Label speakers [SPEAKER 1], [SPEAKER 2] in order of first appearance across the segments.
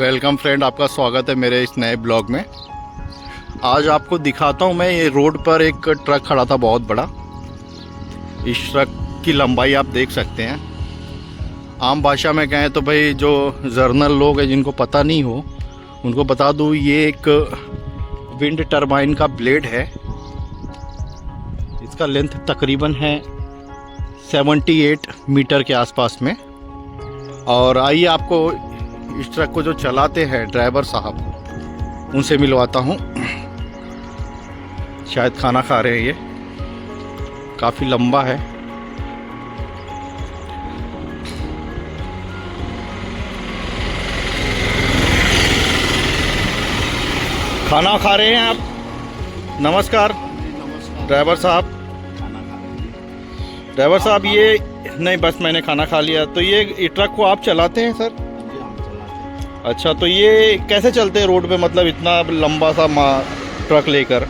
[SPEAKER 1] Welcome friend, आपका स्वागत है मेरे इस नए ब्लॉग में। आज आपको दिखाता हूँ मैं, ये रोड पर एक ट्रक खड़ा था बहुत बड़ा। इस ट्रक की लंबाई आप देख सकते हैं। आम भाषा में कहें तो भाई जो जर्नल लोग हैं जिनको पता नहीं हो उनको बता दूँ, ये एक विंड टरबाइन का ब्लेड है। इसका लेंथ तकरीबन है 78 मीटर के आसपास में। और आइए आपको इस ट्रक को जो चलाते हैं ड्राइवर साहब उनसे मिलवाता हूँ। शायद खाना खा रहे हैं, ये काफ़ी लंबा है। खाना खा रहे हैं आप? नमस्कार ड्राइवर साहब। ड्राइवर साहब ये नहीं, बस मैंने खाना खा लिया। तो ये ट्रक को आप चलाते हैं सर? अच्छा, तो ये कैसे चलते हैं रोड पे, मतलब इतना लंबा सा ट्रक लेकर?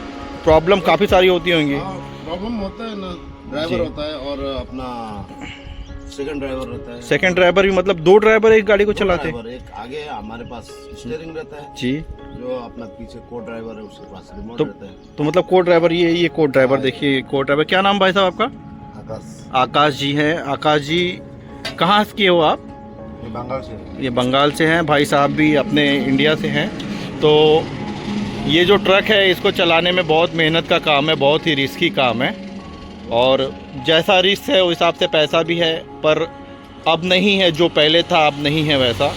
[SPEAKER 1] प्रॉब्लम काफ़ी सारी होती होंगी।
[SPEAKER 2] प्रॉब्लम होता है ना, ड्राइवर होता है और अपना सेकंड ड्राइवर रहता है।
[SPEAKER 1] सेकंड ड्राइवर भी, मतलब दो ड्राइवर एक गाड़ी को चलाते हैं?
[SPEAKER 2] एक आगे हमारे पास स्टीयरिंग रहता है
[SPEAKER 1] जी,
[SPEAKER 2] जो अपना पीछे को ड्राइवर है उसके पास रिमोट
[SPEAKER 1] तो
[SPEAKER 2] रहता है।
[SPEAKER 1] तो मतलब को ड्राइवर, ये को ड्राइवर, देखिए को ड्राइवर। क्या नाम भाई साहब आपका?
[SPEAKER 2] आकाश।
[SPEAKER 1] आकाश जी हैं। आकाश जी कहाँ से किए हो आप?
[SPEAKER 2] ये बंगाल से।
[SPEAKER 1] ये बंगाल से हैं। भाई साहब भी अपने इंडिया से हैं। तो ये जो ट्रक है इसको चलाने में बहुत मेहनत का काम है, बहुत ही रिस्की काम है। और जैसा रिस्क है उस हिसाब से पैसा भी है, पर अब नहीं है जो पहले था, अब नहीं है वैसा।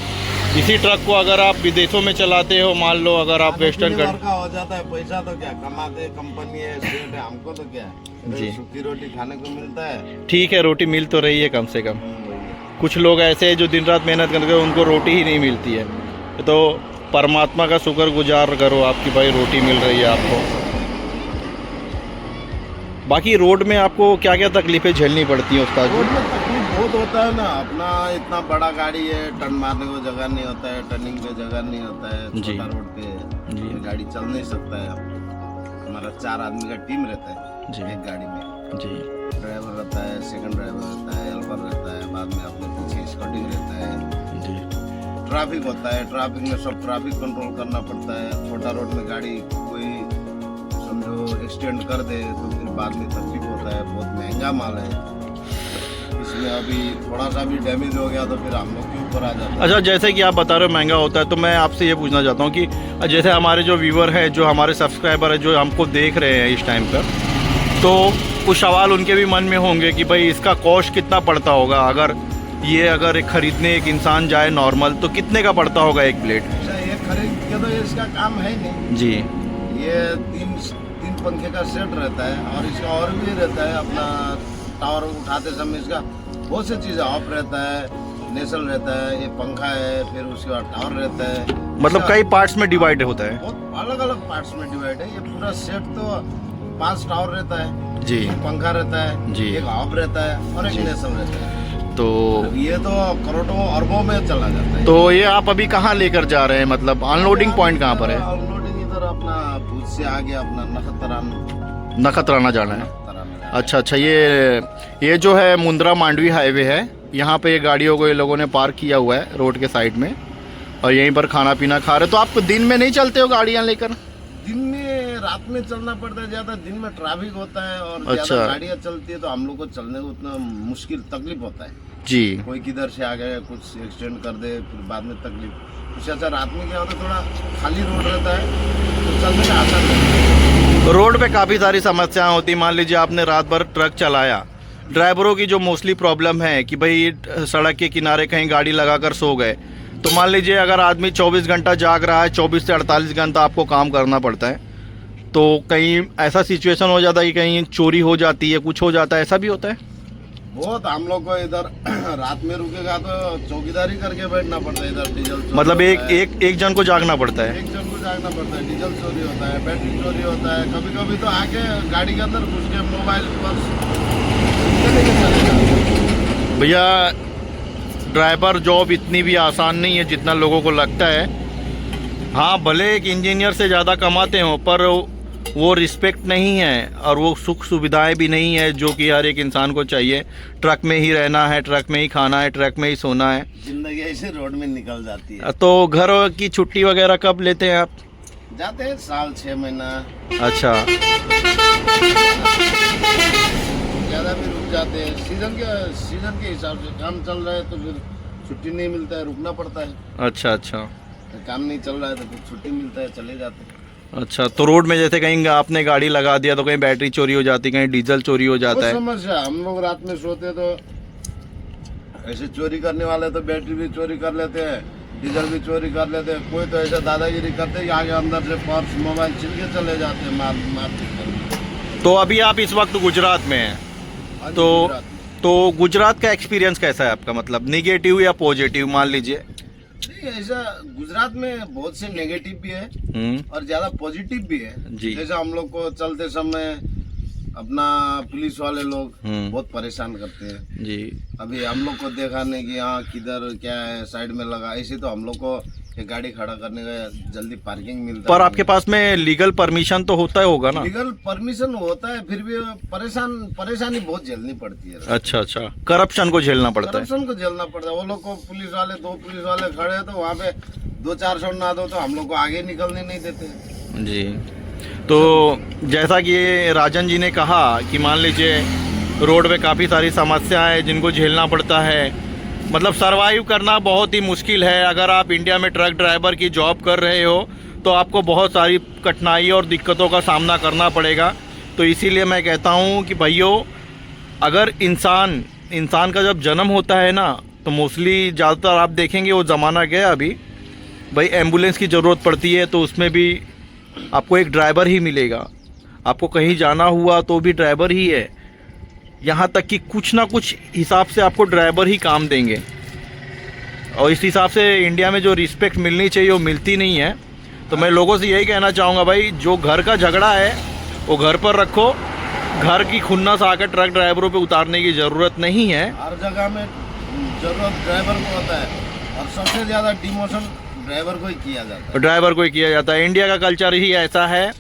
[SPEAKER 1] इसी ट्रक को अगर आप विदेशों में चलाते हो, मान लो अगर आप वेस्टर्न
[SPEAKER 2] का हो जाता है पैसा, तो क्या कमाते, कंपनी है, स्टेट है, हमको तो क्या
[SPEAKER 1] जी,
[SPEAKER 2] सूखी रोटी खाने को मिलता है।
[SPEAKER 1] ठीक है, रोटी मिल तो रही है कम से कम।
[SPEAKER 2] वही है।
[SPEAKER 1] कुछ लोग ऐसे हैं जो दिन रात मेहनत करके उनको रोटी ही नहीं मिलती है। तो परमात्मा का शुक्रगुजार करो आपकी भाई रोटी मिल रही है आपको। बाकी रोड में आपको क्या क्या तकलीफें झेलनी पड़ती हैं उस्ताद
[SPEAKER 2] रोड
[SPEAKER 1] जी?
[SPEAKER 2] में तकलीफ बहुत होता है ना, अपना इतना बड़ा गाड़ी है, टर्न मारने को जगह नहीं होता है, टर्निंग पे जगह नहीं होता है,
[SPEAKER 1] जी।
[SPEAKER 2] छोटा रोड पे
[SPEAKER 1] जी।
[SPEAKER 2] गाड़ी चल नहीं सकता है। हमारा 4 आदमी का टीम रहता है
[SPEAKER 1] जी।
[SPEAKER 2] एक गाड़ी में।
[SPEAKER 1] जी
[SPEAKER 2] ड्राइवर रहता है, सेकंड ड्राइवर रहता है, हेल्पर रहता है, बाद में अपने पीछे स्कॉटिंग रहता है।
[SPEAKER 1] जी।
[SPEAKER 2] ट्रैफिक होता है, ट्रैफिक में सब ट्रैफिक कंट्रोल करना पड़ता है। छोटा रोड में गाड़ी कोई समझो एक्सीडेंट कर दे तो फिर बाद में तकलीफ होता है। बहुत महंगा माल है, इसमें अभी थोड़ा सा भी डैमेज हो गया तो फिर हम लोग के ऊपर आ जाता है।
[SPEAKER 1] अच्छा, जैसे कि आप बता रहे हो महंगा होता है, तो मैं आपसे ये पूछना चाहता हूँ कि जैसे हमारे जो व्यूवर है, जो हमारे सब्सक्राइबर है, जो हमको देख रहे हैं इस टाइम पर, तो कुछ सवाल उनके भी मन में होंगे कि भाई इसका कॉस्ट कितना पड़ता होगा। अगर एक खरीदने एक इंसान जाए नॉर्मल, तो कितने का पड़ता होगा एक ब्लेड?
[SPEAKER 2] अच्छा, ये खरीद के तो इसका काम है नहीं
[SPEAKER 1] जी।
[SPEAKER 2] ये तीन पंखे का सेट रहता है और इसका और भी रहता है। अपना टावर उठाते समय इसका बहुत सी चीज़ें ऑफ रहता है, नेसल रहता है, ये पंखा है, फिर उसके बाद टावर रहता है।
[SPEAKER 1] मतलब कई पार्ट्स में डिवाइड होता है?
[SPEAKER 2] बहुत अलग अलग पार्ट्स में डिवाइड है। ये पूरा सेट तो 5 टावर रहता है
[SPEAKER 1] जी।
[SPEAKER 2] पंखा रहता है
[SPEAKER 1] जी।
[SPEAKER 2] एक ऑफ रहता है और एक नेसल रहता है।
[SPEAKER 1] तो
[SPEAKER 2] ये तो करोड़ों अरबों में चला जाता है।
[SPEAKER 1] तो ये आप अभी कहाँ लेकर जा रहे हैं, मतलब अनलोडिंग पॉइंट कहाँ पर है?
[SPEAKER 2] अनलोडिंग इधर अपना भूज से आगे अपना
[SPEAKER 1] नखत्राना जाना है। अच्छा, ये जो है मुंद्रा मांडवी हाईवे है, यहाँ पे ये गाड़ियों को ये लोगों ने पार्क किया हुआ है रोड के साइड में, और यहीं पर खाना पीना खा रहे। तो आप दिन में नहीं चलते हो गाड़ियाँ लेकर?
[SPEAKER 2] दिन में, रात में चलना पड़ता है ज़्यादा। दिन में ट्रैफिक होता है और
[SPEAKER 1] अच्छा।
[SPEAKER 2] ज़्यादा गाड़ियाँ चलती है तो हम लोग को चलने को उतना मुश्किल तकलीफ होता है।
[SPEAKER 1] जी।
[SPEAKER 2] कोई किधर से आ गया, कुछ एक्सीडेंट कर दे, फिर बाद में तकलीफ। उससे अच्छा रात में क्या होता है, थोड़ा खाली रोड रहता है तो चलने का आसान रहता है।
[SPEAKER 1] रोड पे काफ़ी सारी समस्याएं होती। मान लीजिए आपने रात भर ट्रक चलाया, ड्राइवरों की जो मोस्टली प्रॉब्लम है कि भाई सड़क के किनारे कहीं गाड़ी लगाकर सो गए। तो मान लीजिए अगर आदमी 24 घंटा जाग रहा है, 24 से 48 घंटा आपको काम करना पड़ता है, तो कहीं ऐसा सिचुएशन हो जाता है कि कहीं चोरी हो जाती है, कुछ हो जाता है, ऐसा भी होता है?
[SPEAKER 2] बहुत हम लोग को इधर रात में रुकेगा तो चौकीदारी करके बैठना पड़ता है। इधर डीजल
[SPEAKER 1] मतलब एक जन को जागना पड़ता है?
[SPEAKER 2] एक जन को जागना पड़ता है। डीजल चोरी होता है, बैटरी चोरी होता है, कभी कभी तो आके गाड़ी के अंदर घुस के मोबाइल
[SPEAKER 1] भैया ड्राइवर जॉब इतनी भी आसान नहीं है जितना लोगों को लगता है। हाँ, भले एक इंजीनियर से ज़्यादा कमाते हो, पर वो रिस्पेक्ट नहीं है और वो सुख सुविधाएं भी नहीं है जो कि हर एक इंसान को चाहिए। ट्रक में ही रहना है, ट्रक में ही खाना है, ट्रक में ही सोना है।
[SPEAKER 2] जिंदगी ऐसे रोड में निकल जाती है।
[SPEAKER 1] तो घर की छुट्टी वगैरह कब लेते हैं आप?
[SPEAKER 2] जाते हैं साल 6 महीना।
[SPEAKER 1] अच्छा,
[SPEAKER 2] ज़्यादा भी रुक जाते हैं। सीजन के हिसाब से काम चल रहा है तो फिर छुट्टी नहीं मिलता है, रुकना पड़ता है।
[SPEAKER 1] अच्छा अच्छा
[SPEAKER 2] काम नहीं चल रहा है तो फिर छुट्टी मिलता है, चले जाते हैं।
[SPEAKER 1] अच्छा। तो रोड में जैसे कहीं आपने गाड़ी लगा दिया तो कहीं बैटरी चोरी हो जाती, कहीं डीजल चोरी हो जाता है।
[SPEAKER 2] समस्या, हम लोग रात में सोते तो ऐसे चोरी करने वाले तो बैटरी भी चोरी कर लेते हैं, डीजल भी चोरी कर लेते हैं। कोई तो ऐसा दादागिरी करते हैं कि आगे अंदर से पर्स मोबाइल छीन के चले जाते हैं, मार।
[SPEAKER 1] तो अभी आप इस वक्त गुजरात में हैं, तो गुजरात का एक्सपीरियंस कैसा है आपका? मतलब निगेटिव या पॉजिटिव मान लीजिए।
[SPEAKER 2] नहीं, ऐसा गुजरात में बहुत से नेगेटिव भी है और ज्यादा पॉजिटिव भी है
[SPEAKER 1] जी।
[SPEAKER 2] जैसा हम लोग को चलते समय अपना पुलिस वाले लोग बहुत परेशान करते हैं
[SPEAKER 1] जी।
[SPEAKER 2] अभी हम लोग को देखा नहीं कि यहाँ किधर क्या है, साइड में लगा। ऐसे तो हम लोग को एक गाड़ी खड़ा करने का जल्दी पार्किंग मिलता है।
[SPEAKER 1] पर आपके पास में लीगल परमिशन तो होता होगा ना?
[SPEAKER 2] लीगल परमिशन होता है, फिर भी परेशानी बहुत झेलनी पड़ती है।
[SPEAKER 1] अच्छा अच्छा, करप्शन को झेलना पड़ता है।
[SPEAKER 2] करप्शन को झेलना पड़ता है। वो लोग को पुलिस वाले, 2 पुलिस वाले खड़े हैं तो वहाँ पे 2-400 ना दो तो हम लोग को आगे निकलने नहीं देते
[SPEAKER 1] जी। तो जैसा कि राजन जी ने कहा कि मान लीजिए रोड पे काफ़ी सारी समस्याएं हैं जिनको झेलना पड़ता है। मतलब सरवाइव करना बहुत ही मुश्किल है। अगर आप इंडिया में ट्रक ड्राइवर की जॉब कर रहे हो तो आपको बहुत सारी कठिनाई और दिक्कतों का सामना करना पड़ेगा। तो इसीलिए मैं कहता हूँ कि भाइयों, अगर इंसान का जब जन्म होता है ना तो मोस्टली ज़्यादातर आप देखेंगे वो ज़माना गया अभी, भाई एम्बुलेंस की ज़रूरत पड़ती है तो उसमें भी आपको एक ड्राइवर ही मिलेगा। आपको कहीं जाना हुआ तो भी ड्राइवर ही है। यहाँ तक कि कुछ ना कुछ हिसाब से आपको ड्राइवर ही काम देंगे। और इस हिसाब से इंडिया में जो रिस्पेक्ट मिलनी चाहिए वो मिलती नहीं है। तो मैं लोगों से यही कहना चाहूँगा, भाई जो घर का झगड़ा है वो घर पर रखो। घर की खुन्नस आकर ट्रक ड्राइवरों पे उतारने की ज़रूरत नहीं है।
[SPEAKER 2] हर जगह में जरूरत ड्राइवर को होता है और सबसे ज़्यादा डिमोशन ड्राइवर को ही किया जाता है।
[SPEAKER 1] इंडिया का कल्चर ही ऐसा है।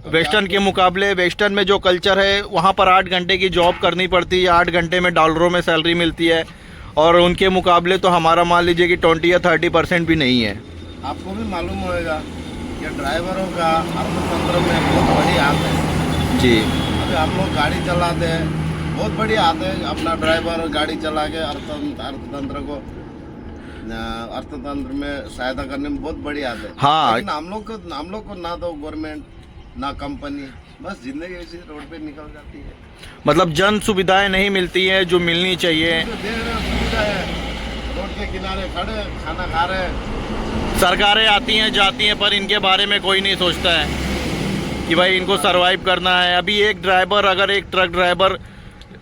[SPEAKER 1] वेस्टर्न के मुकाबले, वेस्टर्न में जो कल्चर है वहाँ पर 8 घंटे की जॉब करनी पड़ती है, 8 घंटे में $डॉलरों में सैलरी मिलती है। और उनके मुकाबले तो हमारा मान लीजिए कि 20 या 30% भी नहीं है।
[SPEAKER 2] आपको भी मालूम होगा कि ड्राइवरों का अर्थतंत्र में बहुत बड़ी हाथ है
[SPEAKER 1] जी।
[SPEAKER 2] अभी हम लोग गाड़ी चलाते हैं, बहुत बड़ी हाथ है। अपना ड्राइवर गाड़ी चला के अर्थतंत्र में सहायता करने में बहुत बड़ी हाथ है।
[SPEAKER 1] हाँ,
[SPEAKER 2] लेकिन हम लोग को ना तो गवर्नमेंट ना कंपनी, बस जिंदगी ऐसी रोड पे निकल जाती है।
[SPEAKER 1] मतलब जन सुविधाएं नहीं मिलती है जो मिलनी चाहिए।
[SPEAKER 2] तो देख रहे हो, सुविधा है, रोड के किनारे खड़े खाना खा रहे हैं।
[SPEAKER 1] सरकारें आती हैं जाती हैं पर इनके बारे में कोई नहीं सोचता है कि भाई इनको सरवाइव करना है। अभी एक ड्राइवर, अगर एक ट्रक ड्राइवर,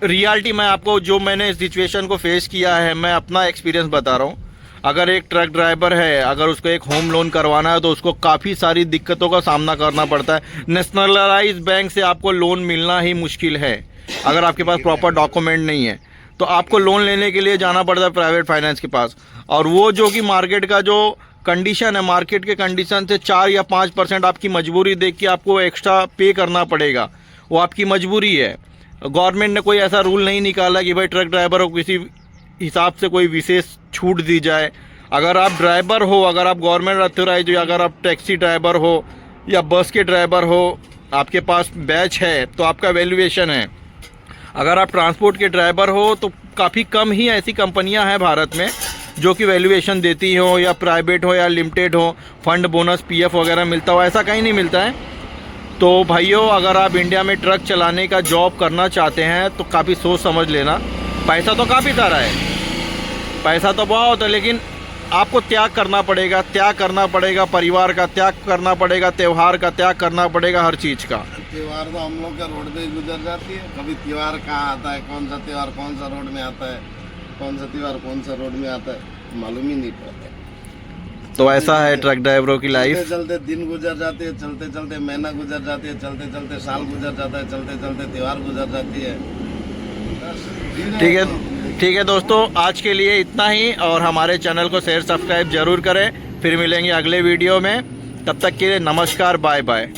[SPEAKER 1] रियलिटी मैं आपको जो मैंने सिचुएशन को फेस किया है, मैं अपना एक्सपीरियंस बता रहा हूँ। अगर एक ट्रक ड्राइवर है, अगर उसको एक होम लोन करवाना है तो उसको काफ़ी सारी दिक्कतों का सामना करना पड़ता है। नेशनलाइज्ड बैंक से आपको लोन मिलना ही मुश्किल है अगर आपके पास प्रॉपर डॉक्यूमेंट नहीं है। तो आपको लोन लेने के लिए जाना पड़ता है प्राइवेट फाइनेंस के पास। और वो जो कि मार्केट का जो कंडीशन है, मार्केट के कंडीशन से 4 या 5% आपकी मजबूरी देख के आपको एक्स्ट्रा पे करना पड़ेगा। वो आपकी मजबूरी है। गवर्नमेंट ने कोई ऐसा रूल नहीं निकाला कि भाई ट्रक ड्राइवर को किसी हिसाब से कोई विशेष छूट दी जाए। अगर आप ड्राइवर हो, अगर आप गवर्नमेंट अथोराइज हो, अगर आप टैक्सी ड्राइवर हो या बस के ड्राइवर हो, आपके पास बैच है तो आपका वैल्यूएशन है। अगर आप ट्रांसपोर्ट के ड्राइवर हो तो काफ़ी कम ही ऐसी कंपनियां हैं भारत में जो कि वैल्यूएशन देती हो, या प्राइवेट हो या लिमिटेड हो, फंड बोनस पीएफ वगैरह मिलता हो, ऐसा कहीं नहीं मिलता है। तो भाइयों, अगर आप इंडिया में ट्रक चलाने का जॉब करना चाहते हैं तो काफ़ी सोच समझ लेना। पैसा तो काफ़ी सारा है, पैसा तो बहुत है, लेकिन आपको त्याग करना पड़ेगा, परिवार का त्याग करना पड़ेगा, त्यौहार का त्याग करना पड़ेगा, हर चीज़ का।
[SPEAKER 2] त्यौहार तो हम लोग का रोड पे ही गुजर जाती है। कभी त्यौहार कहाँ आता है, कौन सा त्यौहार कौन सा रोड में आता है, कौन सा त्यौहार कौन सा रोड में आता है, मालूम ही नहीं पड़ता।
[SPEAKER 1] तो ऐसा है ट्रक ड्राइवरों की लाइफ।
[SPEAKER 2] चलते चलते दिन गुजर जाते हैं, चलते चलते महीना गुजर जाती है, चलते चलते साल गुजर जाता है, चलते चलते त्यौहार गुजर जाती है।
[SPEAKER 1] ठीक है दोस्तों, आज के लिए इतना ही। और हमारे चैनल को शेयर सब्सक्राइब जरूर करें। फिर मिलेंगे अगले वीडियो में। तब तक के लिए नमस्कार, बाय बाय।